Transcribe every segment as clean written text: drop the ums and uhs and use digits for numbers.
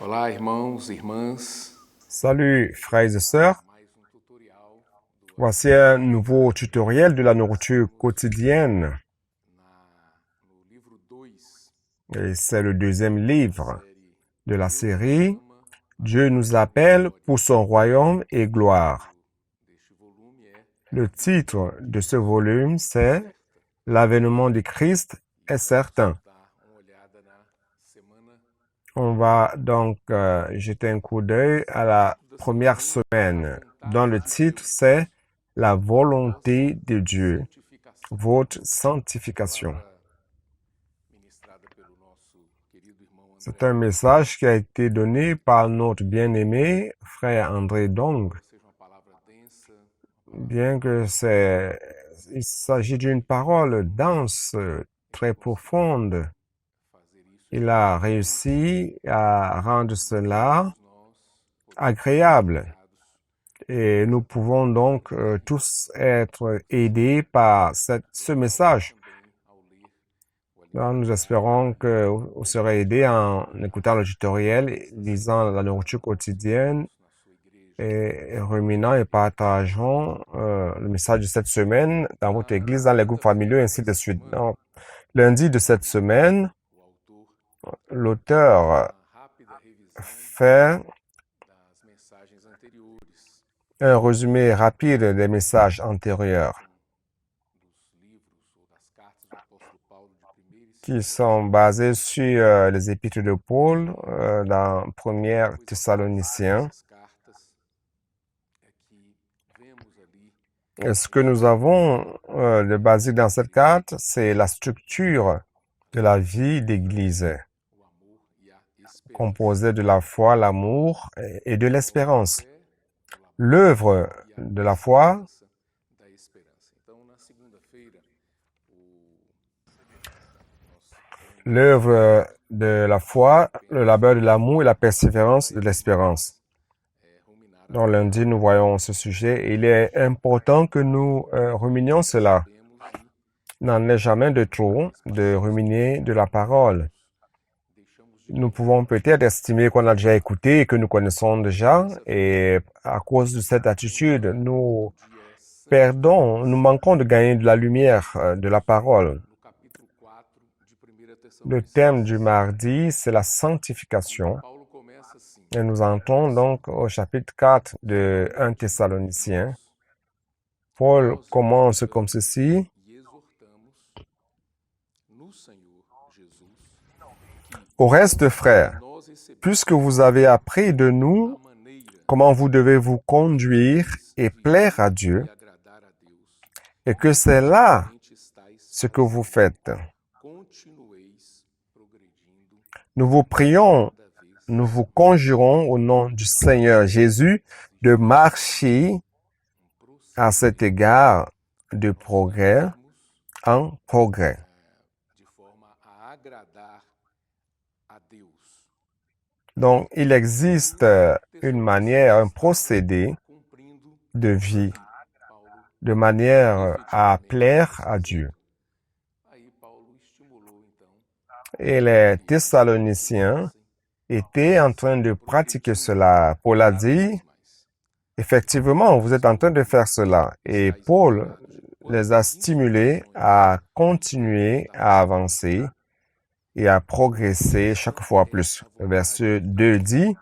Olá, irmãos, irmãs. Salut frères et sœurs, voici un nouveau tutoriel de la nourriture quotidienne et c'est le deuxième livre de la série Dieu nous appelle pour son royaume et gloire. Le titre de ce volume c'est L'avènement du Christ est certain. On va donc jeter un coup d'œil à la première semaine, dont le titre c'est La volonté de Dieu, votre sanctification. C'est un message qui a été donné par notre bien-aimé frère André Dong. Bien que il s'agit d'une parole dense, très profonde, il a réussi à rendre cela agréable. Et nous pouvons donc tous être aidés par ce message. Alors, nous espérons que vous serez aidés en écoutant le tutoriel, lisant la nourriture quotidienne et ruminant et partageant le message de cette semaine dans votre église, dans les groupes familiaux, et ainsi de suite. Donc, lundi de cette semaine, l'auteur fait un résumé rapide des messages antérieurs qui sont basés sur les épîtres de Paul dans 1 Thessaloniciens. Et ce que nous avons de basique dans cette carte, c'est la structure de la vie d'Église, composée de la foi, l'amour et de l'espérance. L'œuvre de la foi, le labeur de l'amour et la persévérance de l'espérance. Donc lundi, nous voyons ce sujet et il est important que nous ruminions cela. Il n'en est jamais de trop de ruminer de la parole. Nous pouvons peut-être estimer qu'on a déjà écouté et que nous connaissons déjà, et à cause de cette attitude, nous manquons de gagner de la lumière de la parole. Le thème du mardi, c'est la sanctification. Et nous entrons donc au chapitre 4 de 1 Thessaloniciens. Paul commence comme ceci. Au reste, frères, puisque vous avez appris de nous comment vous devez vous conduire et plaire à Dieu, et que c'est là ce que vous faites. Nous vous prions, nous vous conjurons au nom du Seigneur Jésus de marcher à cet égard de progrès en progrès. Donc, il existe une manière, un procédé de vie, de manière à plaire à Dieu. Et les Thessaloniciens étaient en train de pratiquer cela. Paul a dit, effectivement, vous êtes en train de faire cela. Et Paul les a stimulés à continuer à avancer et à progresser chaque fois plus. Le verset 2 dit,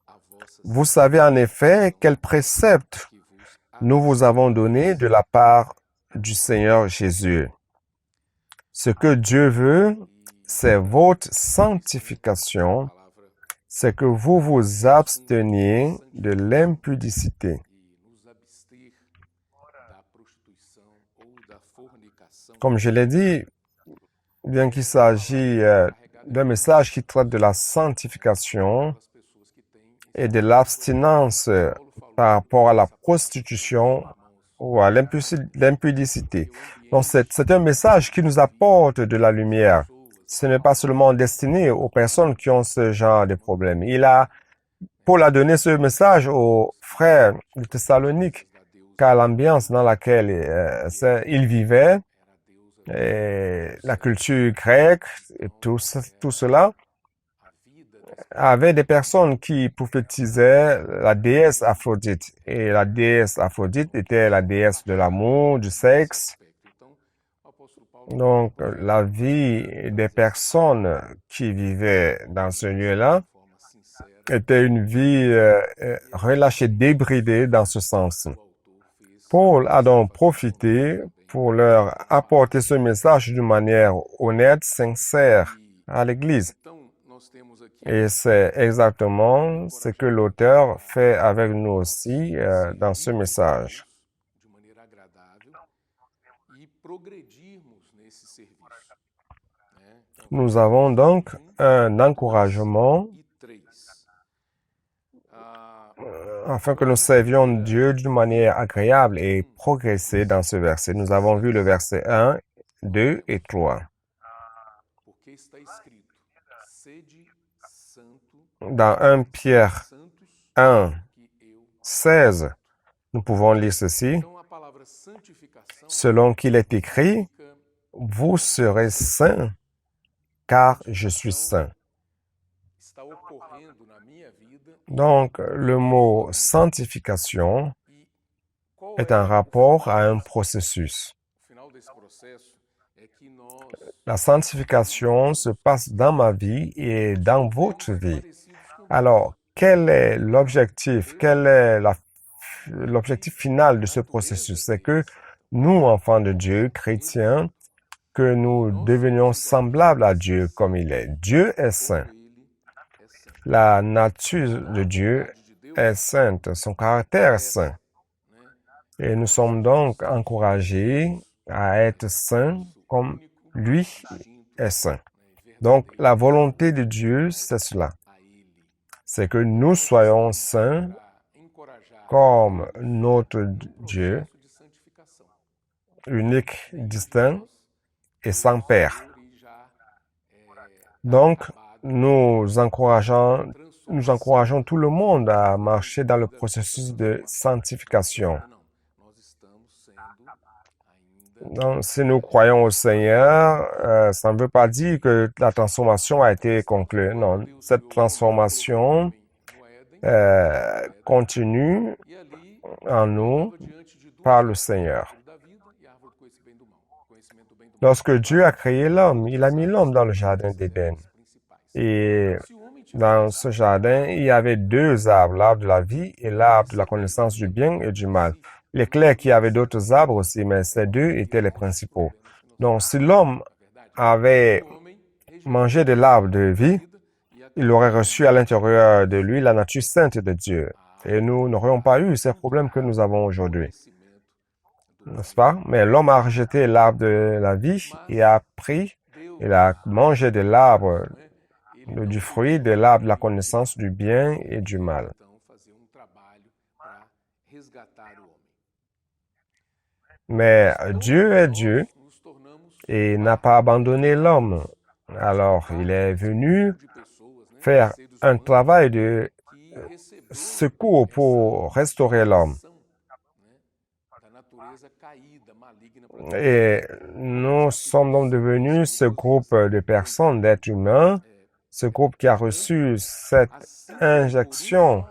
« Vous savez en effet quels préceptes nous vous avons donnés de la part du Seigneur Jésus. Ce que Dieu veut, c'est votre sanctification, c'est que vous vous absteniez de l'impudicité. » Comme je l'ai dit, bien qu'il s'agisse d'un message qui traite de la sanctification et de l'abstinence par rapport à la prostitution ou à l'impudicité. Donc, c'est un message qui nous apporte de la lumière. Ce n'est pas seulement destiné aux personnes qui ont ce genre de problème. Paul a donné ce message aux frères de Thessalonique, car l'ambiance dans laquelle il vivait, et la culture grecque et tout cela, avait des personnes qui prophétisaient la déesse Aphrodite. Et la déesse Aphrodite était la déesse de l'amour, du sexe. Donc, la vie des personnes qui vivaient dans ce lieu-là était une vie relâchée, débridée dans ce sens. Paul a donc profité pour leur apporter ce message d'une manière honnête, sincère à l'Église. Et c'est exactement ce que l'auteur fait avec nous aussi dans ce message. Nous avons donc un encouragement afin que nous servions Dieu d'une manière agréable et progresser dans ce verset. Nous avons vu le verset 1, 2 et 3. Dans 1 Pierre 1, 16, nous pouvons lire ceci. Selon qu'il est écrit, vous serez saints, car je suis saint. Donc, le mot sanctification est un rapport à un processus. La sanctification se passe dans ma vie et dans votre vie. Alors, quel est l'objectif? Quel est l'objectif final de ce processus? C'est que nous, enfants de Dieu, chrétiens, que nous devenions semblables à Dieu comme il est. Dieu est saint. La nature de Dieu est sainte, son caractère est saint. Et nous sommes donc encouragés à être saints comme lui est saint. Donc, la volonté de Dieu, c'est cela. C'est que nous soyons saints comme notre Dieu, unique, distinct et sans père. Donc, nous encourageons tout le monde à marcher dans le processus de sanctification. Donc, si nous croyons au Seigneur, ça ne veut pas dire que la transformation a été conclue. Non, cette transformation continue en nous par le Seigneur. Lorsque Dieu a créé l'homme, il a mis l'homme dans le jardin d'Éden. Et dans ce jardin, il y avait deux arbres, l'arbre de la vie et l'arbre de la connaissance du bien et du mal. Il est clair qu'il y avait d'autres arbres aussi, mais ces deux étaient les principaux. Donc, si l'homme avait mangé de l'arbre de vie, il aurait reçu à l'intérieur de lui la nature sainte de Dieu. Et nous n'aurions pas eu ces problèmes que nous avons aujourd'hui. N'est-ce pas? Mais l'homme a rejeté l'arbre de la vie et a pris, il a mangé de l'arbre, du fruit de l'arbre de la connaissance du bien et du mal. Mais Dieu est Dieu et n'a pas abandonné l'homme. Alors, il est venu faire un travail de secours pour restaurer l'homme. Et nous sommes donc devenus ce groupe de personnes, d'êtres humains, ce groupe qui a reçu cette injection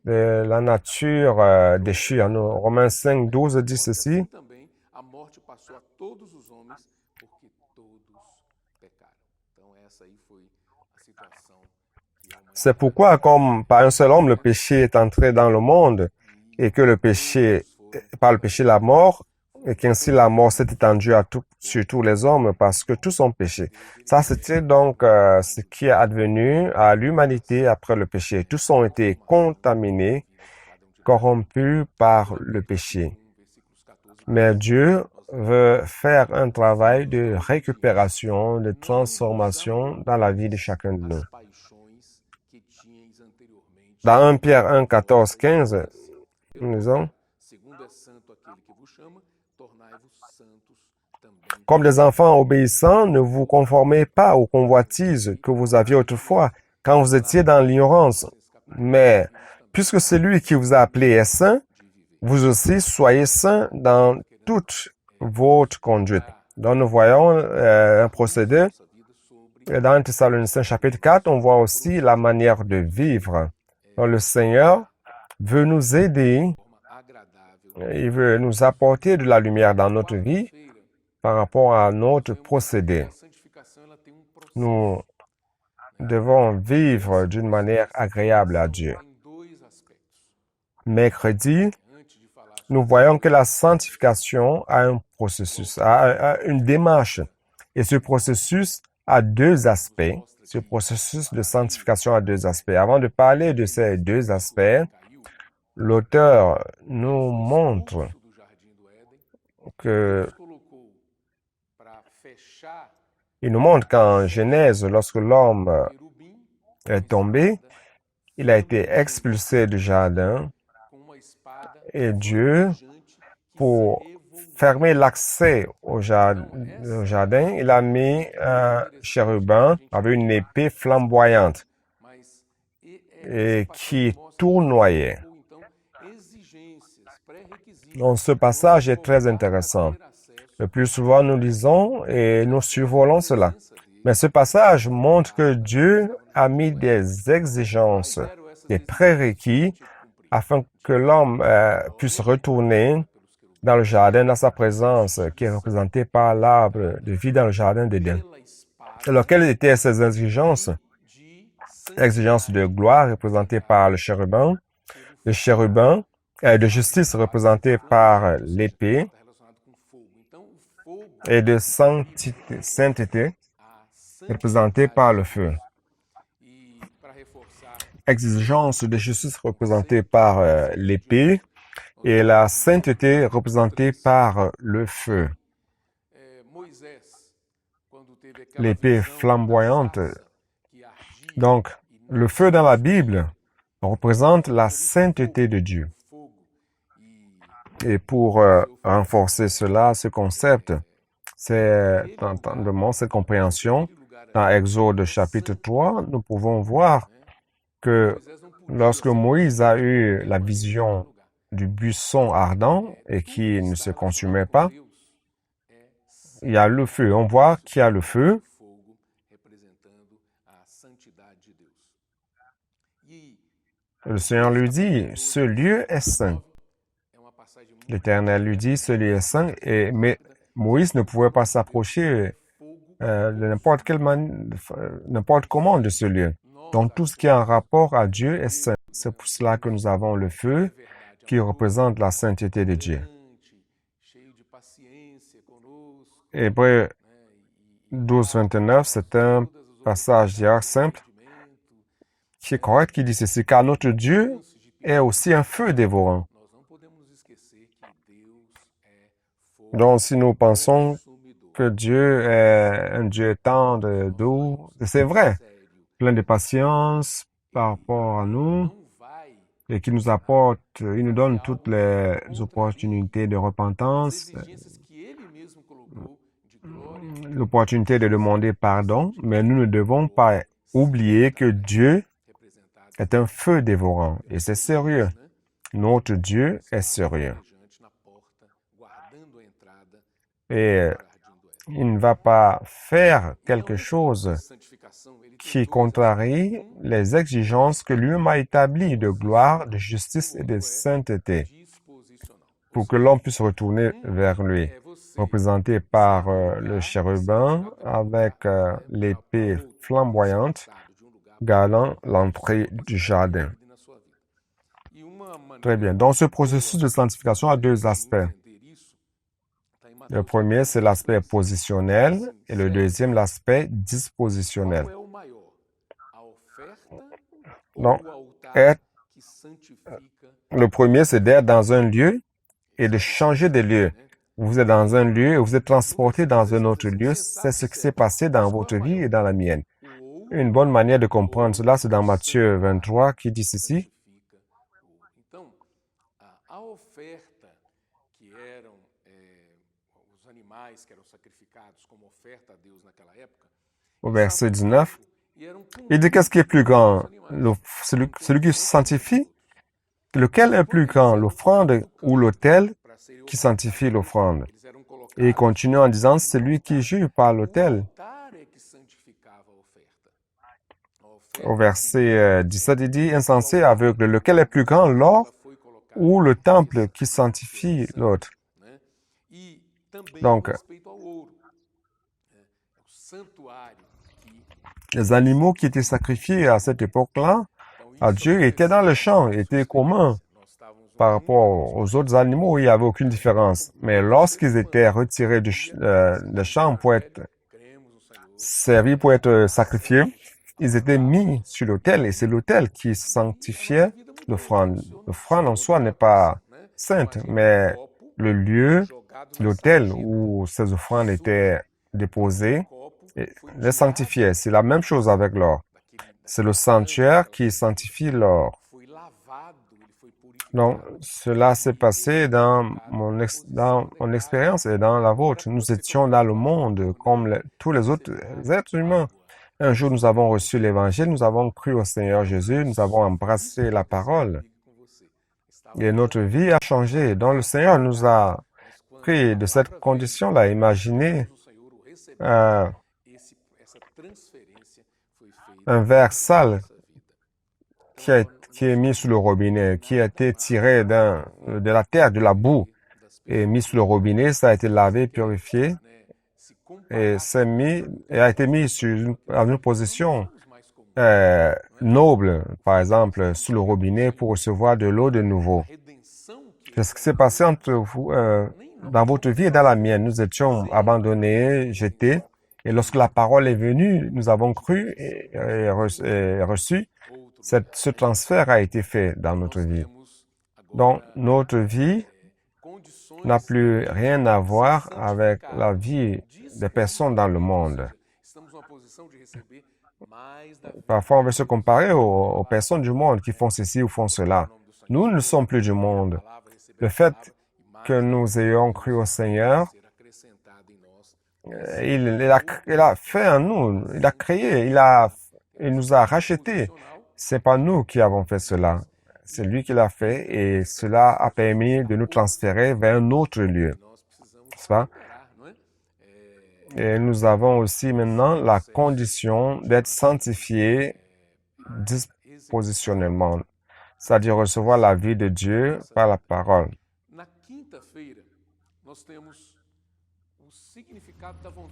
de la nature déchue. Romains 5, 12 dit ceci. C'est pourquoi, comme par un seul homme, le péché est entré dans le monde et que le péché, par le péché, la mort, et qu'ainsi la mort s'est étendue sur tous les hommes parce que tous ont péché. Ça, c'était donc ce qui est advenu à l'humanité après le péché. Tous ont été contaminés, corrompus par le péché. Mais Dieu veut faire un travail de récupération, de transformation dans la vie de chacun de nous. Dans 1 Pierre 1, 14, 15, nous disons, comme des enfants obéissants, ne vous conformez pas aux convoitises que vous aviez autrefois quand vous étiez dans l'ignorance. Mais puisque celui qui vous a appelé est saint, vous aussi soyez saints dans toute votre conduite. Donc nous voyons un procédé Et dans 1 Thessaloniciens chapitre 4, on voit aussi la manière de vivre. Donc, le Seigneur veut nous aider, il veut nous apporter de la lumière dans notre vie par rapport à notre procédé. Nous devons vivre d'une manière agréable à Dieu. Mercredi, nous voyons que la sanctification a un processus, a une démarche. Et ce processus a deux aspects. Ce processus de sanctification a deux aspects. Avant de parler de ces deux aspects, l'auteur nous montre qu'en Genèse, lorsque l'homme est tombé, il a été expulsé du jardin et Dieu, pour fermer l'accès au jardin, il a mis un chérubin avec une épée flamboyante et qui tournoyait. Donc, ce passage est très intéressant. Le plus souvent, nous lisons et nous survolons cela. Mais ce passage montre que Dieu a mis des exigences, des prérequis, afin que l'homme puisse retourner dans le jardin, dans sa présence, qui est représentée par l'arbre de vie dans le jardin d'Éden. Alors, quelles étaient ces exigences? Exigences de gloire représentées par le chérubin de justice représentée par l'épée, et de sainteté représentée par le feu. Exigence de justice représentée par l'épée et la sainteté représentée par le feu. L'épée flamboyante. Donc, le feu dans la Bible représente la sainteté de Dieu. Et pour renforcer cela, ce concept, cette compréhension, dans Exode chapitre 3, nous pouvons voir que lorsque Moïse a eu la vision du buisson ardent et qui ne se consumait pas, il y a le feu. On voit qu'il y a le feu. Le Seigneur lui dit, ce lieu est saint. L'Éternel lui dit, ce lieu est saint, mais Moïse ne pouvait pas s'approcher de n'importe comment de ce lieu. Donc, tout ce qui est en rapport à Dieu est saint. C'est pour cela que nous avons le feu qui représente la sainteté de Dieu. Hébreux 12, 29, c'est un passage d'hier simple qui est correct, qui dit ceci, car notre Dieu est aussi un feu dévorant. Donc, si nous pensons que Dieu est un Dieu tendre, doux, c'est vrai, plein de patience par rapport à nous, et qui nous apporte, il nous donne toutes les opportunités de repentance, l'opportunité de demander pardon, mais nous ne devons pas oublier que Dieu est un feu dévorant, et c'est sérieux. Notre Dieu est sérieux. Et il ne va pas faire quelque chose qui contrarie les exigences que lui-même a établies de gloire, de justice et de sainteté pour que l'homme puisse retourner vers lui, représenté par le chérubin avec l'épée flamboyante gardant l'entrée du jardin. Très bien. Donc, ce processus de sanctification a deux aspects. Le premier, c'est l'aspect positionnel et le deuxième, l'aspect dispositionnel. Donc, le premier, c'est d'être dans un lieu et de changer de lieu. Vous êtes dans un lieu et vous êtes transporté dans un autre lieu. C'est ce qui s'est passé dans votre vie et dans la mienne. Une bonne manière de comprendre cela, c'est dans Matthieu 23 qui dit ceci. Au verset 19, il dit qu'est-ce qui est plus grand? Celui qui sanctifie? Lequel est plus grand, l'offrande ou l'autel qui sanctifie l'offrande? Et il continue en disant celui qui jure par l'autel. Au verset 17, il dit, insensé, aveugle, lequel est plus grand, l'or ou le temple qui sanctifie l'autre? Donc, les animaux qui étaient sacrifiés à cette époque-là, à Dieu, étaient dans le champ, étaient communs. Par rapport aux autres animaux, il n'y avait aucune différence. Mais lorsqu'ils étaient retirés du champ pour être servis, pour être sacrifiés, ils étaient mis sur l'autel et c'est l'autel qui sanctifiait l'offrande. L'offrande en soi n'est pas sainte, mais le lieu, l'autel où ces offrandes étaient déposées, les sanctifiait. C'est la même chose avec l'or. C'est le sanctuaire qui sanctifie l'or. Donc, cela s'est passé dans mon expérience et dans la vôtre. Nous étions dans le monde comme tous les autres êtres humains. Un jour, nous avons reçu l'Évangile, nous avons cru au Seigneur Jésus, nous avons embrassé la parole. Et notre vie a changé. Donc, le Seigneur nous a pris de cette condition-là. Imaginez un verre sale qui est mis sous le robinet, qui a été tiré de la terre, de la boue, et mis sous le robinet, ça a été lavé, purifié, et a été mis en une position noble, par exemple, sous le robinet pour recevoir de l'eau de nouveau. C'est ce qui s'est passé entre vous, dans votre vie et dans la mienne. Nous étions abandonnés, jetés, et lorsque la parole est venue, nous avons cru et reçu. Ce transfert a été fait dans notre vie. Donc, notre vie n'a plus rien à voir avec la vie des personnes dans le monde. Parfois, on veut se comparer aux personnes du monde qui font ceci ou font cela. Nous ne sommes plus du monde. Le fait que nous ayons cru au Seigneur, il a fait en nous, il a créé, il nous a rachetés. C'est pas nous qui avons fait cela. C'est lui qui l'a fait et cela a permis de nous transférer vers un autre lieu. N'est-ce pas? Et nous avons aussi maintenant la condition d'être sanctifiés dispositionnellement, c'est-à-dire recevoir la vie de Dieu par la parole.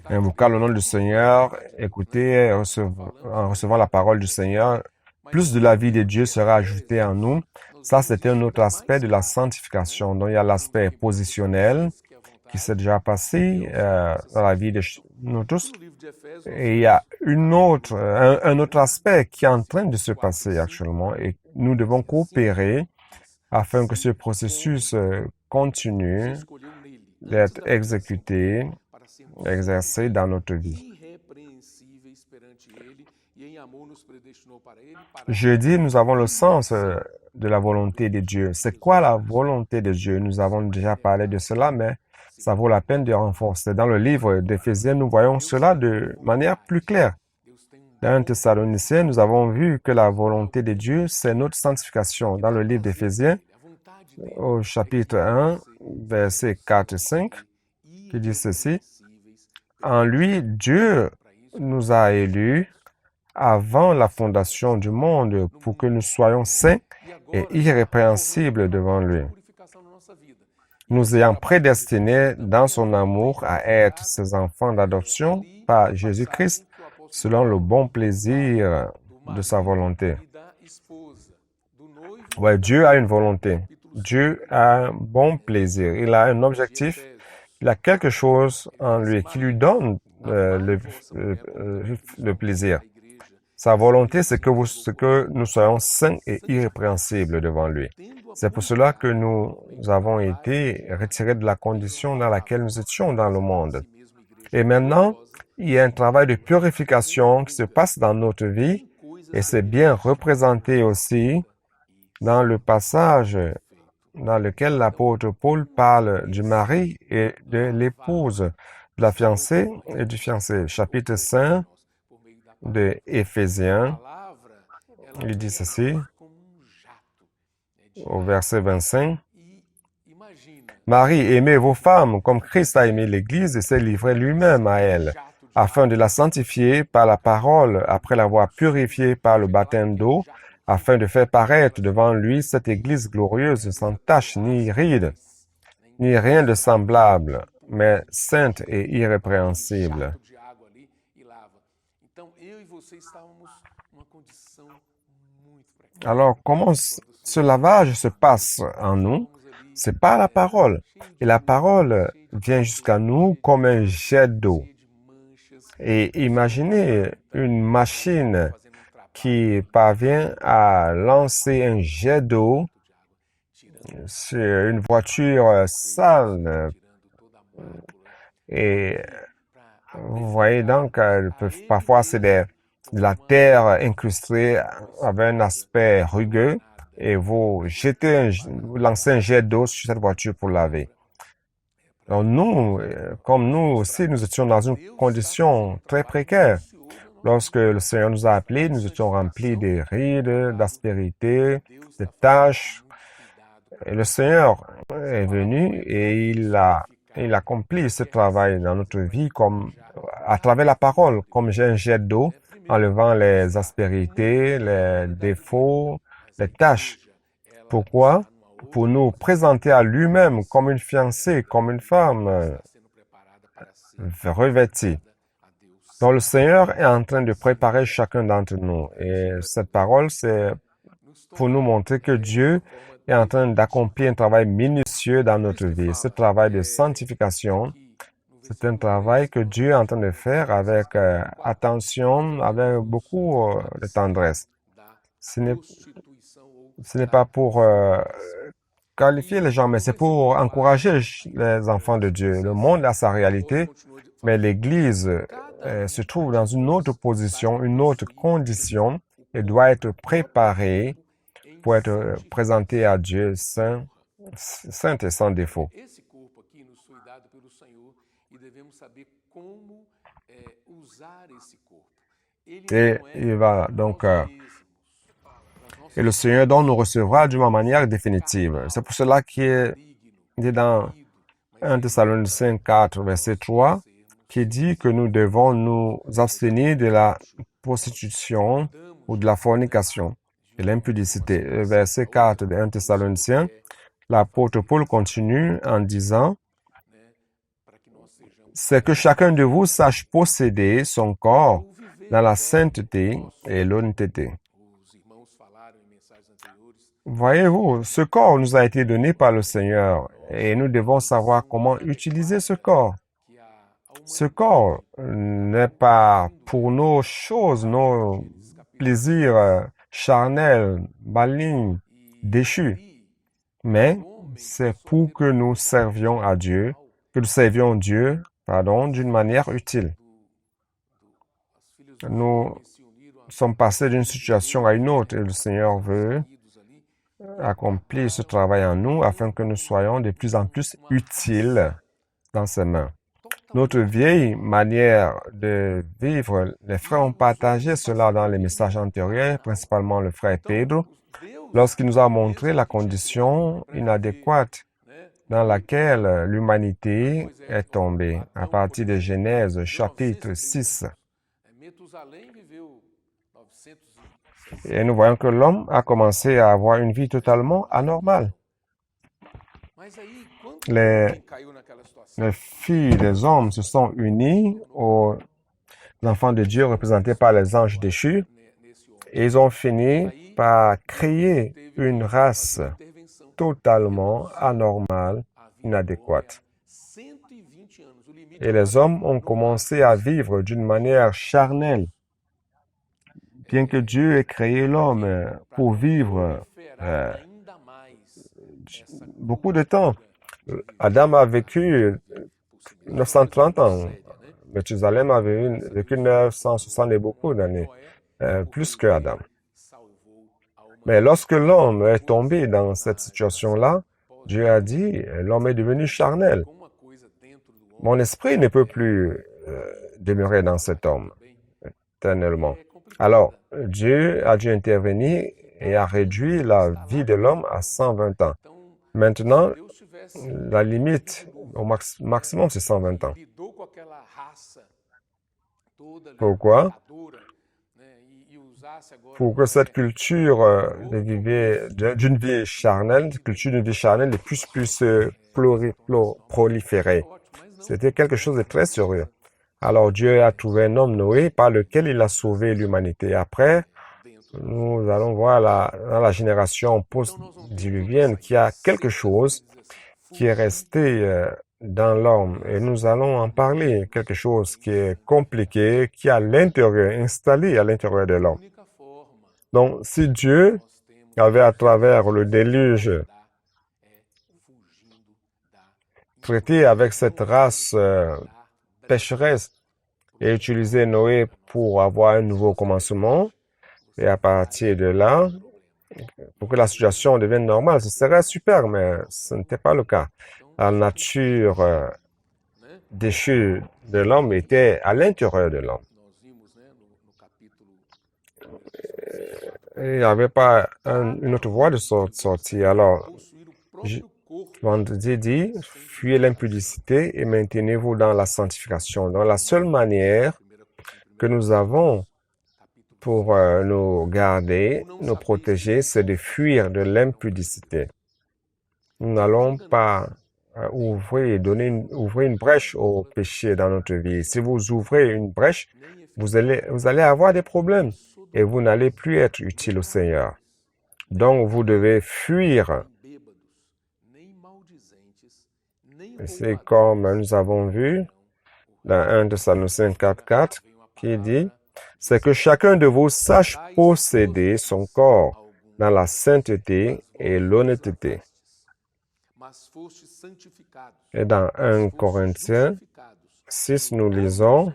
Invoquer le nom du Seigneur, écouter, en recevant la parole du Seigneur, plus de la vie de Dieu sera ajoutée en nous. Ça, c'était un autre aspect de la sanctification. Donc, il y a l'aspect positionnel qui s'est déjà passé dans la vie de nous tous. Et il y a un autre aspect qui est en train de se passer actuellement et nous devons coopérer afin que ce processus continue d'être exécuté, exercé dans notre vie. Jeudi, nous avons le sens de la volonté de Dieu. C'est quoi la volonté de Dieu? Nous avons déjà parlé de cela, mais ça vaut la peine de renforcer. Dans le livre d'Éphésiens, nous voyons cela de manière plus claire. Dans 1 Thessaloniciens, nous avons vu que la volonté de Dieu, c'est notre sanctification. Dans le livre d'Éphésiens, au chapitre 1, versets 4 et 5, qui dit ceci. En lui, Dieu nous a élus avant la fondation du monde pour que nous soyons saints et irrépréhensibles devant lui, nous ayant prédestinés dans son amour à être ses enfants d'adoption par Jésus-Christ selon le bon plaisir de sa volonté. Ouais, Dieu a une volonté. Dieu a un bon plaisir. Il a un objectif. Il a quelque chose en lui qui lui donne le plaisir. Sa volonté, c'est que nous soyons saints et irrépréhensibles devant lui. C'est pour cela que nous avons été retirés de la condition dans laquelle nous étions dans le monde. Et maintenant, il y a un travail de purification qui se passe dans notre vie et c'est bien représenté aussi dans le passage dans lequel l'apôtre Paul parle du mari et de l'épouse, de la fiancée et du fiancé. Chapitre 5 de Éphésiens, il dit ceci, au verset 25. Marie, aimez vos femmes comme Christ a aimé l'Église et s'est livré lui-même à elle, afin de la sanctifier par la parole, après l'avoir purifiée par le baptême d'eau, afin de faire paraître devant lui cette Église glorieuse, sans tache ni ride, ni rien de semblable, mais sainte et irrépréhensible. Alors, comment ce lavage se passe en nous? C'est par la parole. Et la parole vient jusqu'à nous comme un jet d'eau. Et imaginez une machine qui parvient à lancer un jet d'eau sur une voiture sale. Et vous voyez donc, parfois c'est de la terre incrustée avec un aspect rugueux et vous lancez un jet d'eau sur cette voiture pour laver. Alors nous, comme nous aussi, nous étions dans une condition très précaire. Lorsque le Seigneur nous a appelés, nous étions remplis de rides, d'aspérités, de tâches. Et le Seigneur est venu et il accomplit ce travail dans notre vie comme à travers la parole, comme un jet d'eau, enlevant les aspérités, les défauts, les tâches. Pourquoi? Pour nous présenter à lui-même comme une fiancée, comme une femme revêtie. Donc le Seigneur est en train de préparer chacun d'entre nous. Et cette parole, c'est pour nous montrer que Dieu est en train d'accomplir un travail minutieux dans notre vie. Ce travail de sanctification, c'est un travail que Dieu est en train de faire avec attention, avec beaucoup de tendresse. Ce n'est pas pour qualifier les gens, mais c'est pour encourager les enfants de Dieu. Le monde a sa réalité, mais l'Église se trouve dans une autre position, une autre condition et doit être préparée pour être présentée à Dieu sainte et sans défaut. Et il va donc et le Seigneur donc nous recevra d'une manière définitive. C'est pour cela qu'il est dans 1 Thessaloniciens 4, verset 3, qui dit que nous devons nous abstenir de la prostitution ou de la fornication, de l'impudicité. Verset 4 de 1 Thessaloniciens, l'apôtre Paul continue en disant, c'est que chacun de vous sache posséder son corps dans la sainteté et l'honnêteté. Voyez-vous, ce corps nous a été donné par le Seigneur et nous devons savoir comment utiliser ce corps. Ce corps n'est pas pour nos choses, nos plaisirs charnels, malignes, déchus, mais c'est pour que nous servions à Dieu, que nous servions Dieu, d'une manière utile. Nous sommes passés d'une situation à une autre et le Seigneur veut accomplir ce travail en nous afin que nous soyons de plus en plus utiles dans ses mains. Notre vieille manière de vivre, les frères ont partagé cela dans les messages antérieurs, principalement le frère Pedro, lorsqu'il nous a montré la condition inadéquate dans laquelle l'humanité est tombée, à partir de Genèse chapitre 6. Et nous voyons que l'homme a commencé à avoir une vie totalement anormale. Les filles des hommes se sont unies aux enfants de Dieu représentés par les anges déchus et ils ont fini par créer une race totalement anormale, inadéquate. Et les hommes ont commencé à vivre d'une manière charnelle. Bien que Dieu ait créé l'homme pour vivre beaucoup de temps, Adam a vécu 930 ans. Methusalem a vécu 960 et beaucoup d'années, plus que Adam. Mais lorsque l'homme est tombé dans cette situation-là, Dieu a dit, l'homme est devenu charnel. Mon esprit ne peut plus demeurer dans cet homme éternellement. Alors, Dieu a dû intervenir et a réduit la vie de l'homme à 120 ans. Maintenant, la limite au maximum, c'est 120 ans. Pourquoi? Pour que cette culture d'une vie charnelle, est puisse proliférer. C'était quelque chose de très sérieux. Alors Dieu a trouvé un homme, Noé, par lequel il a sauvé l'humanité. Après, nous allons voir dans la génération post-diluvienne qu'il y a quelque chose qui est resté dans l'homme. Et nous allons en parler, quelque chose qui est compliqué, qui est à l'intérieur, installé à l'intérieur de l'homme. Donc, si Dieu avait à travers le déluge traité avec cette race pécheresse et utilisé Noé pour avoir un nouveau commencement, et à partir de là, pour que la situation devienne normale, ce serait super, mais ce n'était pas le cas. La nature déchue de l'homme était à l'intérieur de l'homme. Il n'y avait pas une autre voie de sortie. Alors, vendredi dit, fuyez l'impudicité et maintenez-vous dans la sanctification. Donc, la seule manière que nous avons pour nous garder, nous protéger, c'est de fuir de l'impudicité. Nous n'allons pas ouvrir une brèche au péché dans notre vie. Si vous ouvrez une brèche, vous allez avoir des problèmes et vous n'allez plus être utile au Seigneur. Donc, vous devez fuir. C'est comme nous avons vu dans 1 Thessaloniciens 4:4 qui dit, c'est que chacun de vous sache posséder son corps dans la sainteté et l'honnêteté. Et dans 1 Corinthiens 6, nous lisons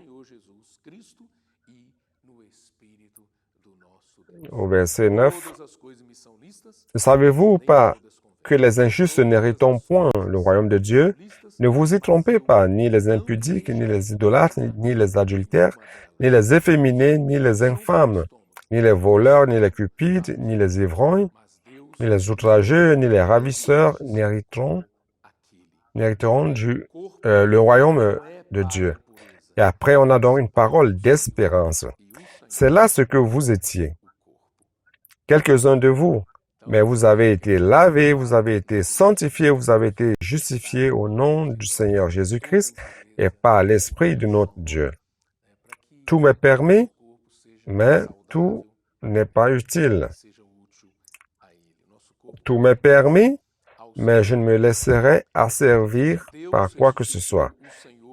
au verset 9, ne savez-vous pas que les injustes n'hériteront point le royaume de Dieu? Ne vous y trompez pas, ni les impudiques, ni les idolâtres, ni les adultères, ni les efféminés, ni les infâmes, ni les voleurs, ni les cupides, ni les ivrognes, ni les outrageux, ni les ravisseurs n'hériteront le royaume de Dieu. Et après, on a donc une parole d'espérance. C'est là ce que vous étiez. Quelques-uns de vous, mais vous avez été lavés, vous avez été sanctifiés, vous avez été justifiés au nom du Seigneur Jésus-Christ et par l'Esprit de notre Dieu. Tout m'est permis, mais tout n'est pas utile. Tout m'est permis, mais je ne me laisserai asservir par quoi que ce soit.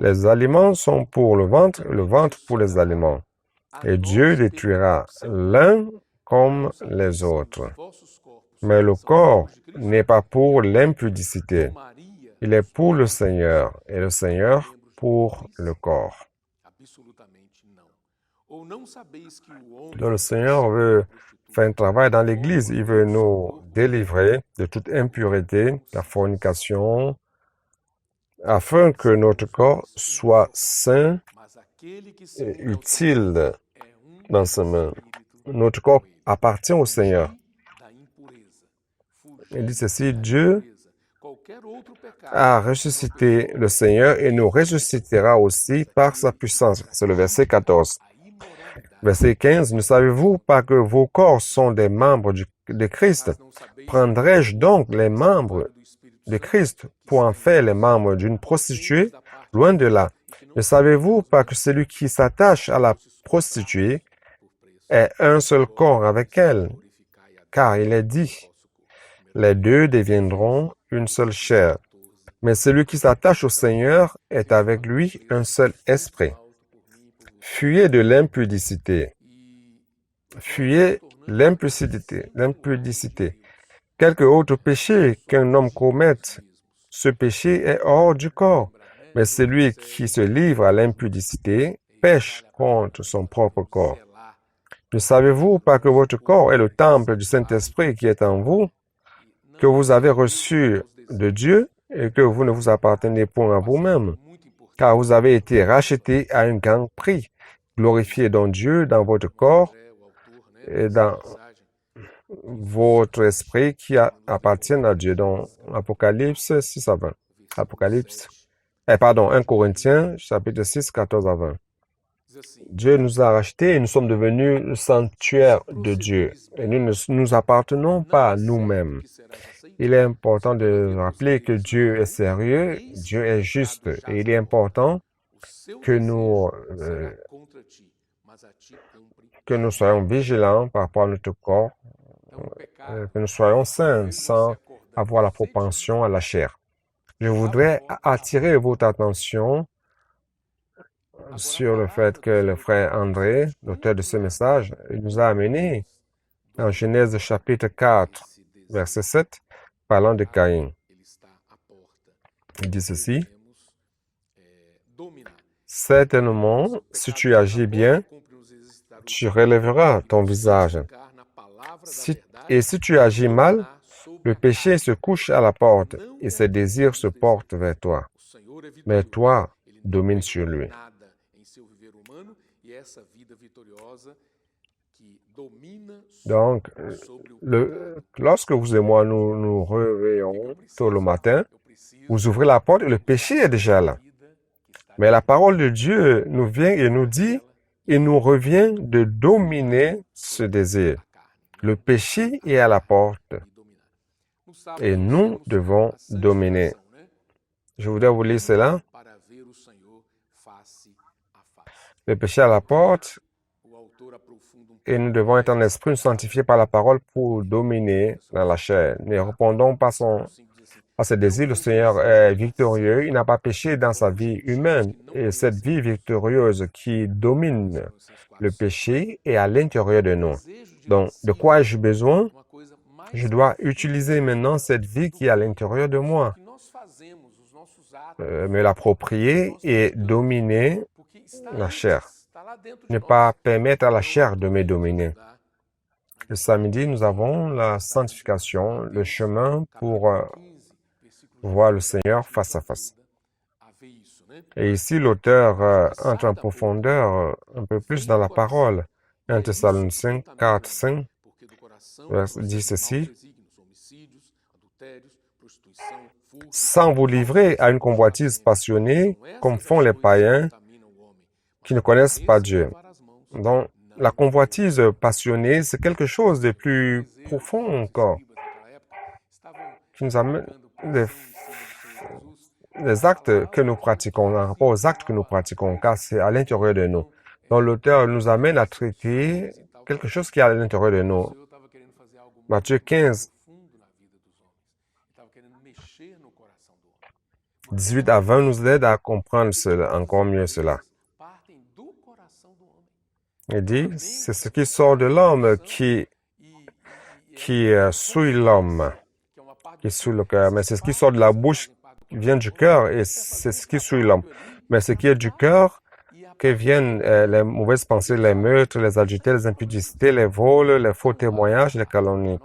Les aliments sont pour le ventre pour les aliments. Et Dieu détruira l'un comme les autres. Mais le corps n'est pas pour l'impudicité. Il est pour le Seigneur, et le Seigneur pour le corps. Donc le Seigneur veut faire un travail dans l'Église. Il veut nous délivrer de toute impureté, la fornication, afin que notre corps soit saint et utile dans ses mains. Notre corps appartient au Seigneur. Il dit ceci, Dieu a ressuscité le Seigneur et nous ressuscitera aussi par sa puissance. C'est le verset 14. Verset 15, ne savez-vous pas que vos corps sont des membres de Christ? Prendrais-je donc les membres de Christ pour en faire les membres d'une prostituée? Loin de là. Ne savez-vous pas que celui qui s'attache à la prostituée est un seul corps avec elle? Car il est dit, les deux deviendront une seule chair. Mais celui qui s'attache au Seigneur est avec lui un seul esprit. Fuyez de l'impudicité. Fuyez l'impudicité. Quelque autre péché qu'un homme commette, ce péché est hors du corps. Mais celui qui se livre à l'impudicité pêche contre son propre corps. Ne savez-vous pas que votre corps est le temple du Saint-Esprit qui est en vous, que vous avez reçu de Dieu et que vous ne vous appartenez point à vous-même, car vous avez été rachetés à un grand prix. Glorifiez donc Dieu dans votre corps et dans votre esprit qui appartiennent à Dieu. Dans Apocalypse 6 à 20. 1 Corinthiens, chapitre 6, 14 à 20. Dieu nous a rachetés et nous sommes devenus le sanctuaire de Dieu. Et nous ne nous appartenons pas à nous-mêmes. Il est important de rappeler que Dieu est sérieux, Dieu est juste, et il est important que nous soyons vigilants par rapport à notre corps, que nous soyons saints sans avoir la propension à la chair. Je voudrais attirer votre attention sur le fait que le frère André, l'auteur de ce message, il nous a amené en Genèse chapitre 4, verset 7, parlant de Caïn. Il dit ceci: certainement, si tu agis bien, tu relèveras ton visage. Et si tu agis mal, le péché se couche à la porte et ses désirs se portent vers toi. Mais toi, domine sur lui. Donc, lorsque vous et moi nous réveillons tôt le matin, vous ouvrez la porte et le péché est déjà là. Mais la parole de Dieu nous vient et nous dit, il nous revient de dominer ce désir. Le péché est à la porte et nous devons dominer. Je voudrais vous lire cela. Le péché est à la porte et nous devons être en esprit, nous sanctifier par la parole pour dominer dans la chair. Ne répondons pas à ses désirs. Le Seigneur est victorieux. Il n'a pas péché dans sa vie humaine. Et cette vie victorieuse qui domine le péché est à l'intérieur de nous. Donc, de quoi ai-je besoin? Je dois utiliser maintenant cette vie qui est à l'intérieur de moi, me l'approprier et dominer la chair. Ne pas permettre à la chair de me dominer. Le samedi, nous avons la sanctification, le chemin pour voir le Seigneur face à face. Et ici, l'auteur entre en profondeur un peu plus dans la parole. 1 Thessaloniciens 4, 5 dit ceci: sans vous livrer à une convoitise passionnée, comme font les païens qui ne connaissent pas Dieu. Donc, la convoitise passionnée, c'est quelque chose de plus profond encore, qui nous amène les actes que nous pratiquons, en rapport aux actes que nous pratiquons, car c'est à l'intérieur de nous. Donc, l'auteur nous amène à traiter quelque chose qui est à l'intérieur de nous. Matthieu 15, 18 à 20 nous aide à comprendre cela, encore mieux cela. Il dit, c'est ce qui sort de l'homme qui souille l'homme, qui souille le cœur. Mais c'est ce qui sort de la bouche qui vient du cœur et c'est ce qui souille l'homme. Mais ce qui est du cœur, que viennent les mauvaises pensées, les meurtres, les adultères, les impudicités, les vols, les faux témoignages, les calomnies.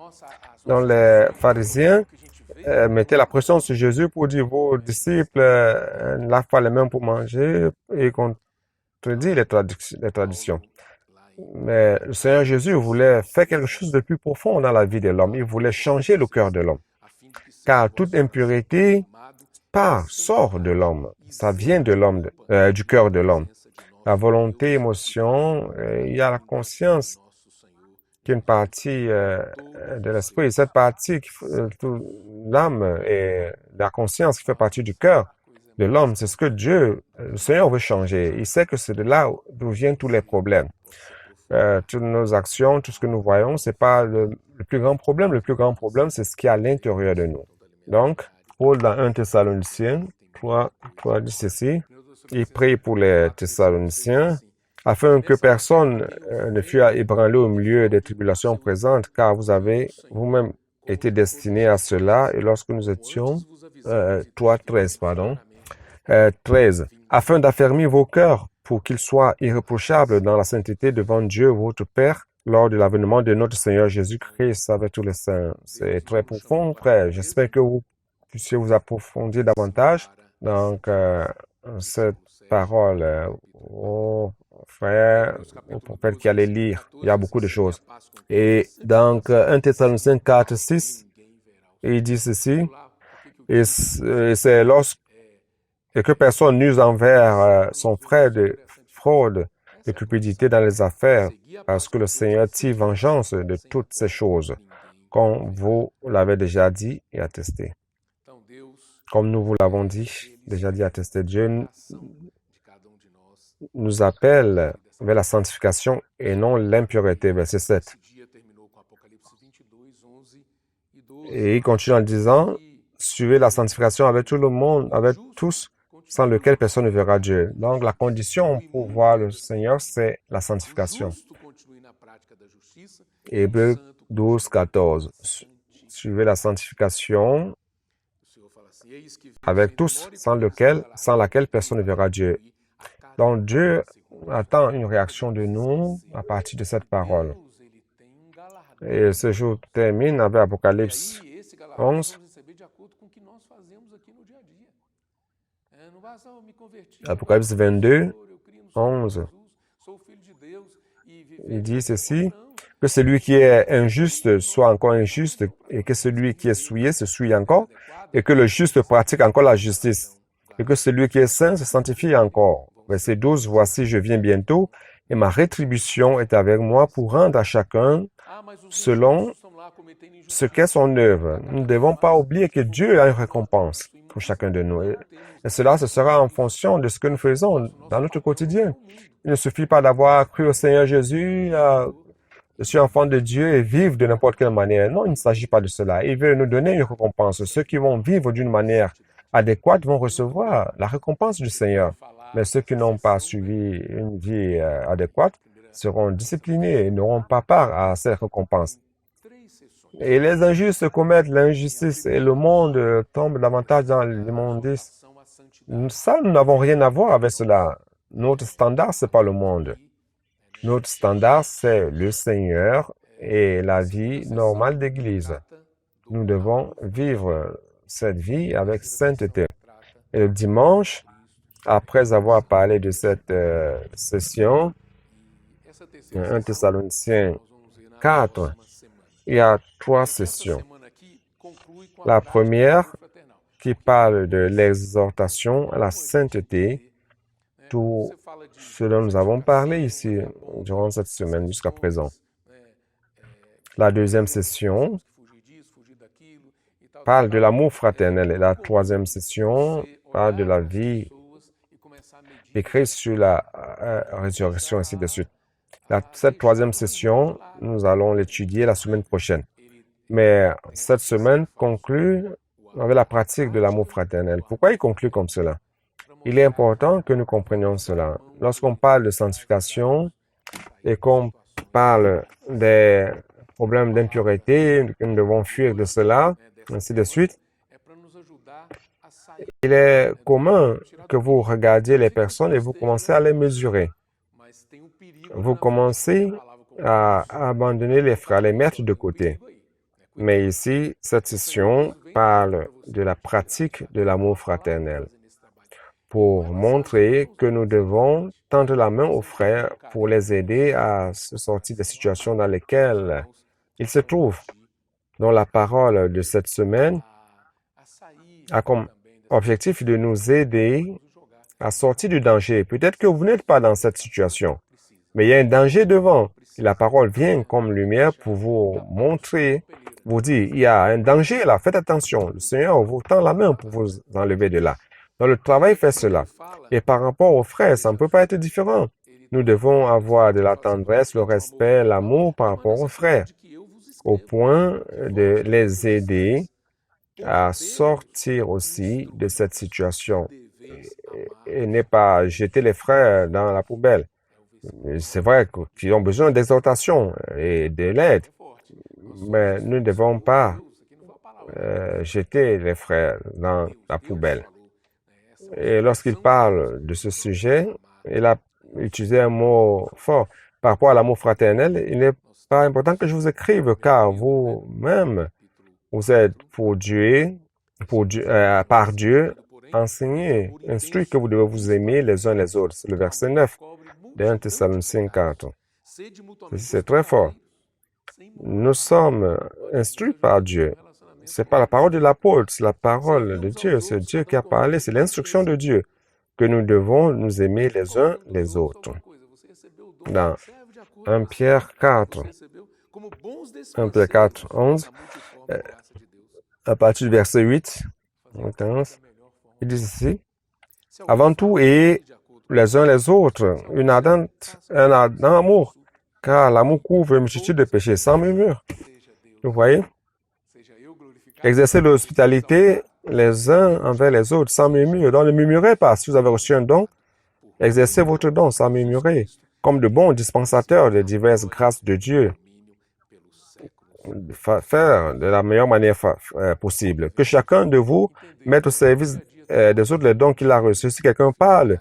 Donc les pharisiens mettaient la pression sur Jésus pour dire, vos disciples ne lavent pas les mains pour manger et contredit les traditions. Mais le Seigneur Jésus voulait faire quelque chose de plus profond dans la vie de l'homme. Il voulait changer le cœur de l'homme. Car toute impureté sort de l'homme. Ça vient de l'homme, du cœur de l'homme. La volonté, émotion, il y a la conscience qui est une partie de l'esprit. Et cette partie, l'âme et la conscience qui fait partie du cœur de l'homme, c'est ce que Dieu, le Seigneur veut changer. Il sait que c'est de là d'où viennent tous les problèmes. Toutes nos actions, tout ce que nous voyons, c'est pas le plus grand problème. Le plus grand problème, c'est ce qui est à l'intérieur de nous. Donc, Paul dans 1 Thessaloniciens 3 dit ceci: il prie pour les Thessaloniciens afin que personne ne fût ébranlé au milieu des tribulations présentes, car vous avez vous-même été destinés à cela. Et lorsque nous étions 13, afin d'affermir vos cœurs pour qu'ils soient irréprochables dans la sainteté devant Dieu, votre Père, lors de l'avènement de notre Seigneur Jésus-Christ avec tous les saints. C'est très profond, frère. J'espère que vous puissiez vous approfondir davantage. Donc, cette parole, aux frères, aux prophètes qui allaient lire, il y a beaucoup de choses. Et donc, 1 Thessaloniciens 4, 6, il dit ceci: et c'est lorsque que personne n'use envers son frère de fraude, de cupidité dans les affaires, parce que le Seigneur tire vengeance de toutes ces choses, comme vous l'avez déjà dit et attesté. Comme nous vous l'avons dit, déjà dit et attesté, Dieu nous appelle vers la sanctification et non l'impureté, verset 7. Et il continue en disant, suivez la sanctification avec tout le monde, avec tous, sans lequel personne ne verra Dieu. Donc, la condition pour voir le Seigneur, c'est la sanctification. Hébreux 12, 14. Suivez la sanctification avec tous, sans laquelle personne ne verra Dieu. Donc, Dieu attend une réaction de nous à partir de cette parole. Et ce jour termine avec Apocalypse 11. Apocalypse 22, 11. Il dit ceci, que celui qui est injuste soit encore injuste, et que celui qui est souillé se souille encore, et que le juste pratique encore la justice, et que celui qui est saint se sanctifie encore. Verset 12, voici, je viens bientôt, et ma rétribution est avec moi pour rendre à chacun selon ce qu'est son œuvre. Nous ne devons pas oublier que Dieu a une récompense pour chacun de nous. Et cela, ce sera en fonction de ce que nous faisons dans notre quotidien. Il ne suffit pas d'avoir cru au Seigneur Jésus, je suis enfant de Dieu et vivre de n'importe quelle manière. Non, il ne s'agit pas de cela. Il veut nous donner une récompense. Ceux qui vont vivre d'une manière adéquate vont recevoir la récompense du Seigneur. Mais ceux qui n'ont pas suivi une vie adéquate seront disciplinés et n'auront pas part à cette récompense. Et les injustes commettent l'injustice et le monde tombe davantage dans l'immondice. Ça, nous n'avons rien à voir avec cela. Notre standard, c'est pas le monde. Notre standard, c'est le Seigneur et la vie normale d'Église. Nous devons vivre cette vie avec sainteté. Et le dimanche, après avoir parlé de cette session, 1 Thessaloniciens 4, il y a 3 sessions. La première qui parle de l'exhortation à la sainteté, tout ce dont nous avons parlé ici durant cette semaine jusqu'à présent. La deuxième session parle de l'amour fraternel et la troisième session parle de la vie écrite sur la résurrection, ainsi de suite. Cette troisième session, nous allons l'étudier la semaine prochaine. Mais cette semaine conclut avec la pratique de l'amour fraternel. Pourquoi il conclut comme cela? Il est important que nous comprenions cela. Lorsqu'on parle de sanctification et qu'on parle des problèmes d'impureté, que nous devons fuir de cela, ainsi de suite, il est commun que vous regardiez les personnes et vous commencez à les mesurer. Vous commencez à abandonner les frères, les mettre de côté. Mais ici, cette session parle de la pratique de l'amour fraternel pour montrer que nous devons tendre la main aux frères pour les aider à se sortir des situations dans lesquelles ils se trouvent. Donc, la parole de cette semaine a comme objectif de nous aider à sortir du danger. Peut-être que vous n'êtes pas dans cette situation, mais il y a un danger devant. Et la parole vient comme lumière pour vous montrer, vous dire, il y a un danger là, faites attention. Le Seigneur vous tend la main pour vous enlever de là. Donc, le travail fait cela. Et par rapport aux frères, ça ne peut pas être différent. Nous devons avoir de la tendresse, le respect, l'amour par rapport aux frères, au point de les aider à sortir aussi de cette situation et ne pas jeter les frères dans la poubelle. C'est vrai qu'ils ont besoin d'exhortation et de l'aide, mais nous ne devons pas jeter les frères dans la poubelle. Et lorsqu'il parle de ce sujet, il a utilisé un mot fort. Par rapport à l'amour fraternel, il n'est pas important que je vous écrive, car vous-même, vous êtes par Dieu, enseigné, instruit que vous devez vous aimer les uns les autres. C'est le verset 9 de 1 Thessaloniciens 4. C'est très fort. Nous sommes instruits par Dieu. C'est pas la parole de l'apôtre, c'est la parole de Dieu. C'est Dieu qui a parlé, c'est l'instruction de Dieu que nous devons nous aimer les uns les autres. dans 1 Pierre 4, 1 Pierre 4, 11, à partir du verset 8, il dit ceci, avant tout, ayez les uns les autres un ardent amour, car l'amour couvre une multitude de péchés sans murmure. Vous voyez? Exercez l'hospitalité les uns envers les autres sans murmure. Donc ne murmurez pas. Si vous avez reçu un don, exercez votre don sans murmurer, comme de bons dispensateurs de diverses grâces de Dieu. Faire de la meilleure manière possible. Que chacun de vous mette au service des autres les dons qu'il a reçus. Si quelqu'un parle,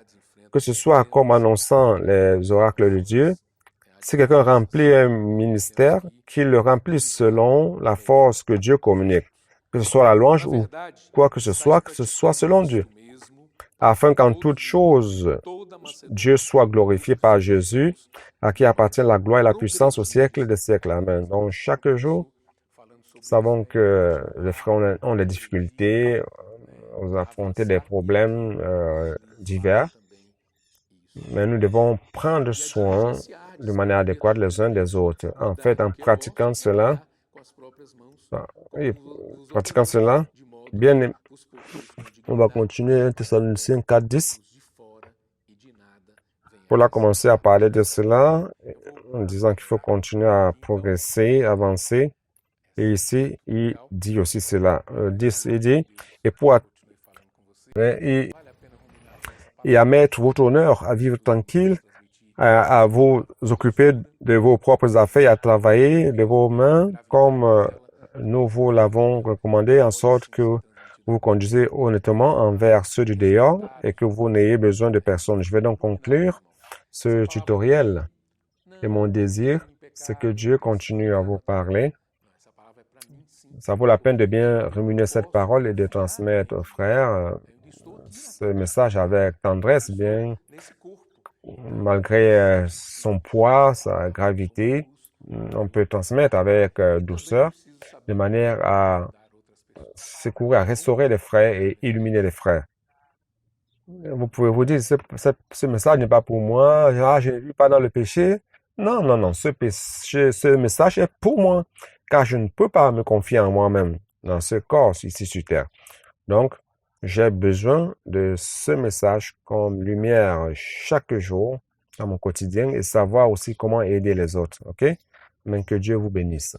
que ce soit comme annonçant les oracles de Dieu, si quelqu'un remplit un ministère, qu'il le remplisse selon la force que Dieu communique. Que ce soit la louange ou quoi que ce soit selon Dieu. Afin qu'en toute chose, Dieu soit glorifié par Jésus, à qui appartient la gloire et la puissance au siècle des siècles. Amen. Donc, chaque jour, nous savons que les frères ont des difficultés, ont affronté des problèmes divers, mais nous devons prendre soin de manière adéquate les uns des autres. En fait, en pratiquant cela, bien, on va continuer 1 Thessaloniciens 4, 10. Paul a commencé à parler de cela en disant qu'il faut continuer à progresser, avancer. Et ici, il dit aussi cela. 10, il dit, et à mettre votre honneur à vivre tranquille, à vous occuper de vos propres affaires, à travailler de vos mains comme nous vous l'avons recommandé, en sorte que vous vous conduisez honnêtement envers ceux du dehors et que vous n'ayez besoin de personne. Je vais donc conclure ce tutoriel. Et mon désir, c'est que Dieu continue à vous parler. Ça vaut la peine de bien ruminer cette parole et de transmettre aux frères ce message avec tendresse, bien, malgré son poids, sa gravité. On peut transmettre avec douceur, de manière à secourir, à restaurer les frères et illuminer les frères. Vous pouvez vous dire, ce message n'est pas pour moi, je ne vis pas dans le péché. Non, non, non, ce message est pour moi, car je ne peux pas me confier en moi-même dans ce corps ici sur terre. Donc, j'ai besoin de ce message comme lumière chaque jour dans mon quotidien et savoir aussi comment aider les autres, ok? Mais que Dieu vous bénisse.